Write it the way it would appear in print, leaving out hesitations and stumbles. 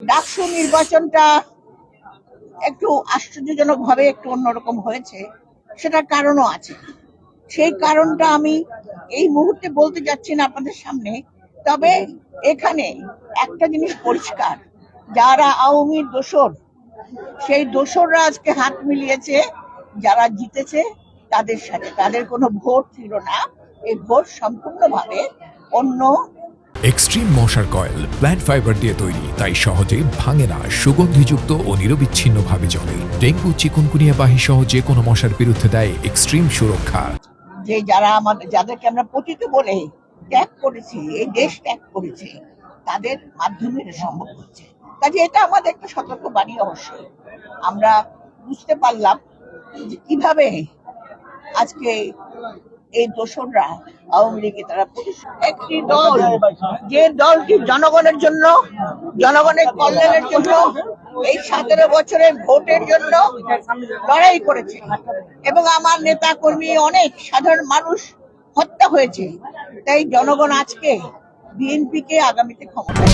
ডাকসু নির্বাচনটা একটু আশ্চর্যজনক ভাবে একটু অন্যরকম হয়েছে, সেটার কারণও আছে। সেই কারণটা আমি এই মুহূর্তে বলতে যাচ্ছি না আপনাদের সামনে। তবে এখানে একটা জিনিস পরিষ্কার, যারা আওয়ামী দোসর, সেই দোসররা আজকে হাত মিলিয়েছে যারা জিতেছে তাদের সাথে। তাদের কোনো ভোট ছিল না, এই ভোট সম্পূর্ণভাবে অন্য। এক্সট্রিম মশার কয়েল প্ল্যান্ট ফাইবার দিয়ে তৈরি, তাই সহজে ভাঙে না, সুগন্ধিযুক্ত ও নিরবিচ্ছিন্নভাবে জ্বলে। ডেঙ্গু, চিকুনগুনিয়া বাহি সহ যে কোনো মশার বিরুদ্ধে দেয় এক্সট্রিম সুরক্ষা। যে যারা যাদেরকে আমরা পতিত বলে ত্যাগ করেছি, এই দেশ ত্যাগ করেছি, তাদের মাধ্যমে এটা সম্ভব হচ্ছে। কাজে এটা আমাদের একটা সতর্ক বাণী। অবশ্যই আমরা বুঝতে পারলাম যে কিভাবে আজকে এই দোসররা আওয়ামী লীগে তারা একটি দল, যে দলটি জনগণের জন্য, জনগণের কল্যাণের জন্য, এই 17 বছরের ভোটের জন্য লড়াই করেছে, এবং আমার নেতা কর্মী অনেক সাধারণ মানুষ হত্যা হয়েছে। তাই জনগণ আজকে বিএনপিকে আগামীতে ক্ষমতায়